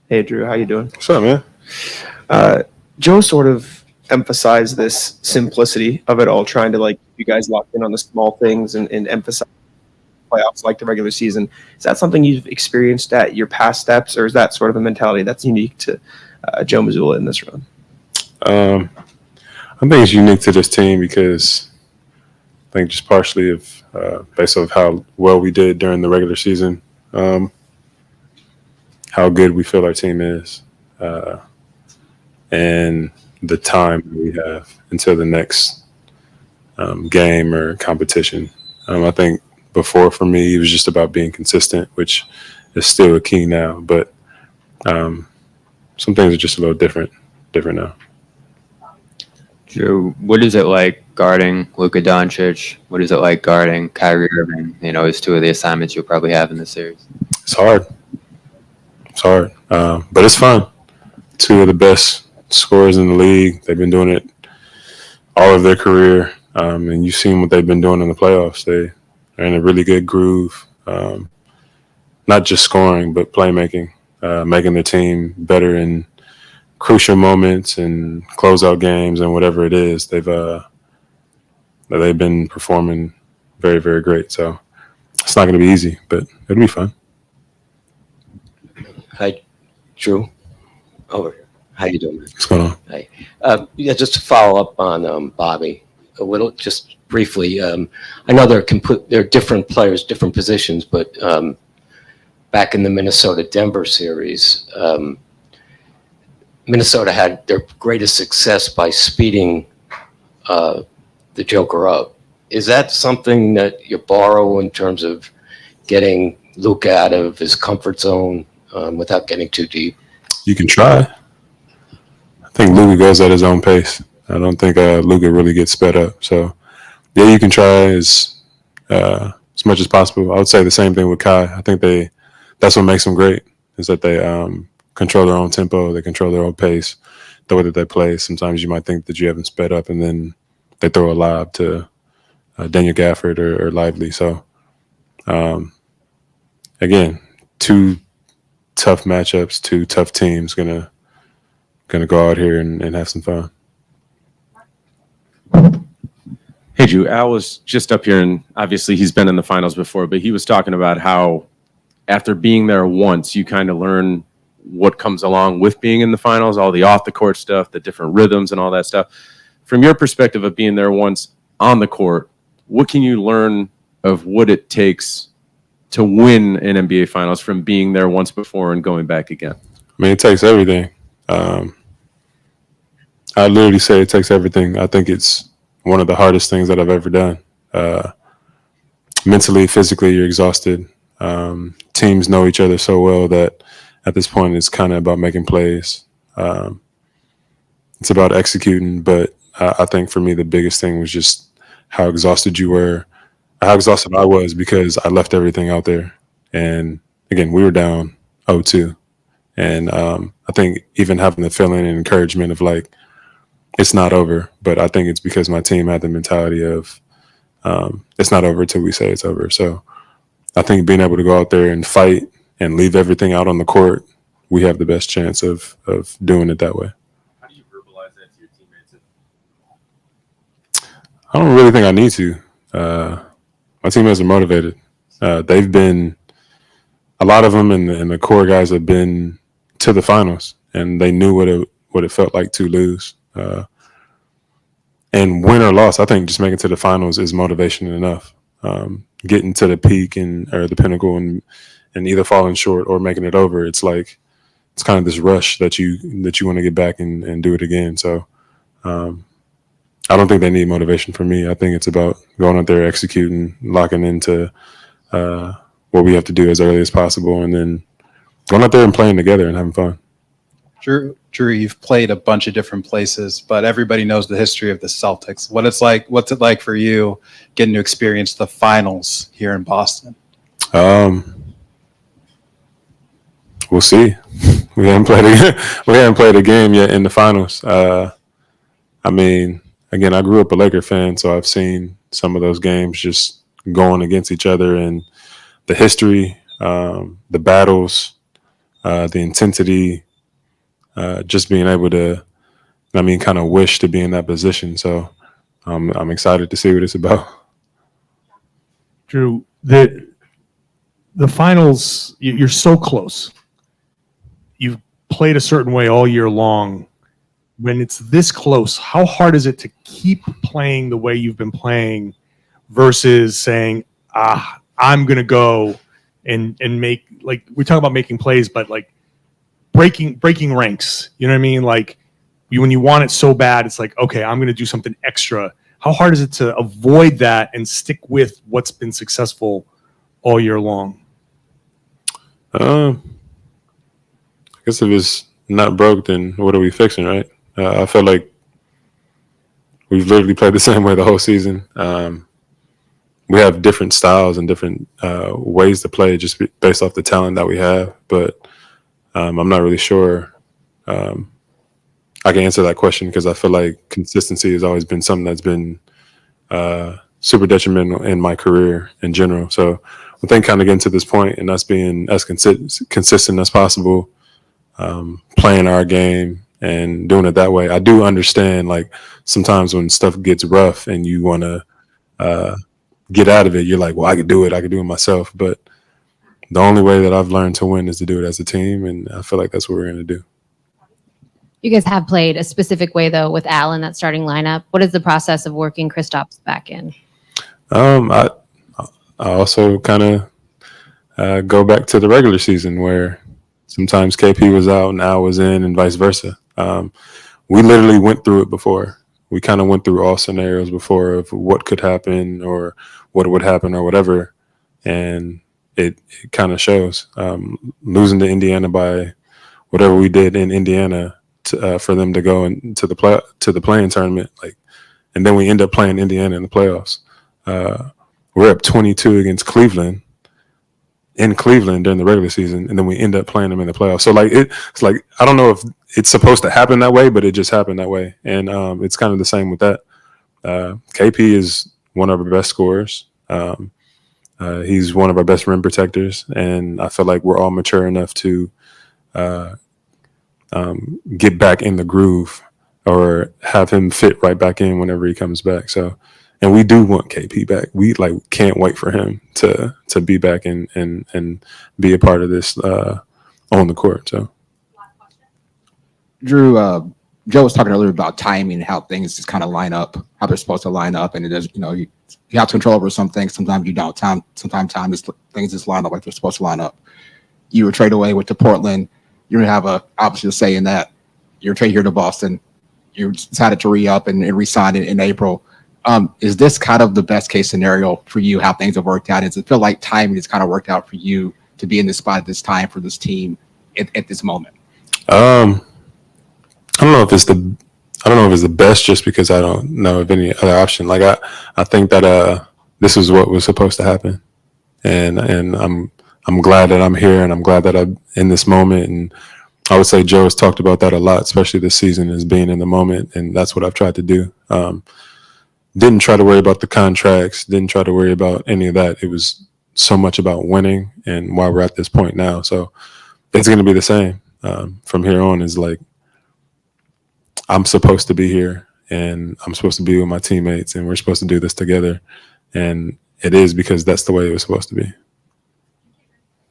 Hey, Drew, how you doing? What's up, man? Joe sort of emphasized this simplicity of it all, trying to like you guys locked in on the small things and emphasize playoffs like the regular season. Is that something you've experienced at your past steps, or is that sort of a mentality that's unique to Joe Mazzulla in this run? Um, I think it's unique to this team because I think just partially of based off how well we did during the regular season, how good we feel our team is, uh, and the time we have until the next game or competition. I think before for me it was just about being consistent, which is still a key now, but um, some things are just a little different now. Drew, what is it like guarding Luka Doncic? What is it like guarding Kyrie Irving? It's two of the assignments you'll probably have in the series. It's hard. It's hard, but it's fun. Two of the best scorers in the league. They've been doing it all of their career, and you've seen what they've been doing in the playoffs. They are in a really good groove, not just scoring, but playmaking, making their team better in crucial moments and closeout games and whatever it is. They've been performing very, very great. So it's not going to be easy, but it'll be fun. Hi, Drew. Over here. How you doing, man? What's going on? Hi. Yeah, just to follow up on Bobby a little, just briefly. I know they're different players, different positions, but back in the Minnesota-Denver series, Minnesota had their greatest success by speeding the Joker up. Is that something that you borrow in terms of getting Luka out of his comfort zone without getting too deep? You can try. I think Luka goes at his own pace. I don't think Luka really gets sped up. So, yeah, you can try as much as possible. I would say the same thing with Kai. I think that's what makes them great is that they control their own tempo. They control their own pace, the way that they play. Sometimes you might think that you haven't sped up, and then they throw a lob to Daniel Gafford or Lively. So, again, two tough matchups, two tough teams gonna go out here and have some fun. Hey, Drew, Al was just up here, and obviously he's been in the finals before, but he was talking about how after being there once, you kind of learn what comes along with being in the finals, all the off-the-court stuff, the different rhythms and all that stuff. From your perspective of being there once on the court, what can you learn of what it takes to win an NBA Finals from being there once before and going back again? I mean, it takes everything. I literally say it takes everything. I think it's one of the hardest things that I've ever done. Mentally, physically, you're exhausted. Teams know each other so well that at this point it's kind of about making plays. It's about executing, but I think for me the biggest thing was just how exhausted you were, how exhausted I was because I left everything out there. And again, we were down 0-2. And I think even having the feeling and encouragement of like, it's not over, but I think it's because my team had the mentality of it's not over until we say it's over. So I think being able to go out there and fight and leave everything out on the court, we have the best chance of doing it that way. How do you verbalize that to your teammates? I don't really think I need to. My teammates are motivated. They've been, a lot of them and the core guys have been to the finals, and they knew what it felt like to lose. And win or loss, I think just making it to the finals is motivation enough. Getting to the peak or the pinnacle and either falling short or making it over, it's like it's kind of this rush that you want to get back and do it again. So I don't think they need motivation from me. I think it's about going out there, executing, locking into what we have to do as early as possible, and then going out there and playing together and having fun. Drew, you've played a bunch of different places, but everybody knows the history of the Celtics. What's it like for you getting to experience the finals here in Boston? We'll see. We haven't played a game yet in the finals. I mean, again, I grew up a Laker fan, so I've seen some of those games just going against each other and the history, the battles, the intensity, just being able to, kind of wish to be in that position. So I'm excited to see what it's about. Jrue, the finals, you're so close. You've played a certain way all year long. When it's this close, how hard is it to keep playing the way you've been playing versus saying, I'm going to go and make, like, we talk about making plays, but like breaking ranks, you know what I mean? Like when you want it so bad, it's like, okay, I'm going to do something extra. How hard is it to avoid that and stick with what's been successful all year long? I guess if it's not broke, then what are we fixing, right? I feel like we've literally played the same way the whole season. We have different styles and different ways to play just based off the talent that we have. But I'm not really sure I can answer that question because I feel like consistency has always been something that's been super detrimental in my career in general. So I think kind of getting to this point and us being as consistent as possible, playing our game and doing it that way. I do understand, like, sometimes when stuff gets rough and you want to get out of it, you're like, well, I could do it myself. But the only way that I've learned to win is to do it as a team, and I feel like that's what we're going to do. You guys have played a specific way, though, with Al in that starting lineup. What is the process of working Kristaps back in? I also kind of go back to the regular season where sometimes KP was out and Al was in and vice versa. We literally went through it before. We kind of went through all scenarios before of what could happen or what would happen or whatever. And it kind of shows. Losing to Indiana by whatever we did in Indiana for them to go into the play-in tournament, and then we end up playing Indiana in the playoffs. We're up 22 against Cleveland in Cleveland during the regular season, and then we end up playing them in the playoffs. So it's like I don't know if it's supposed to happen that way, but it just happened that way, and it's kind of the same with that. KP is one of our best scorers. He's one of our best rim protectors, and I feel like we're all mature enough to get back in the groove or have him fit right back in whenever he comes back. So, and we do want KP back. We can't wait for him to be back and be a part of this on the court. So, Jrue, Joe was talking earlier about timing and how things just kind of line up, how they're supposed to line up, and it is, you have control over some things. Sometimes you don't. Sometimes things just line up like they're supposed to line up. You were traded away with to Portland. You don't have obviously a say in that. You're traded here to Boston. You decided to re-up and re-sign in April. Is this kind of the best case scenario for you, how things have worked out? Does it feel like timing has kind of worked out for you to be in this spot at this time for this team at this moment? I don't know if it's the best just because I don't know of any other option. I think that this is what was supposed to happen, and I'm glad that I'm here, and I'm glad that I'm in this moment. And I would say Joe has talked about that a lot, especially this season, as being in the moment, and that's what I've tried to do. Didn't try to worry about the contracts, didn't try to worry about any of that. It was so much about winning and why we're at this point now. So it's going to be the same from here on. Is like I'm supposed to be here, and I'm supposed to be with my teammates, and we're supposed to do this together. And it is because that's the way it was supposed to be.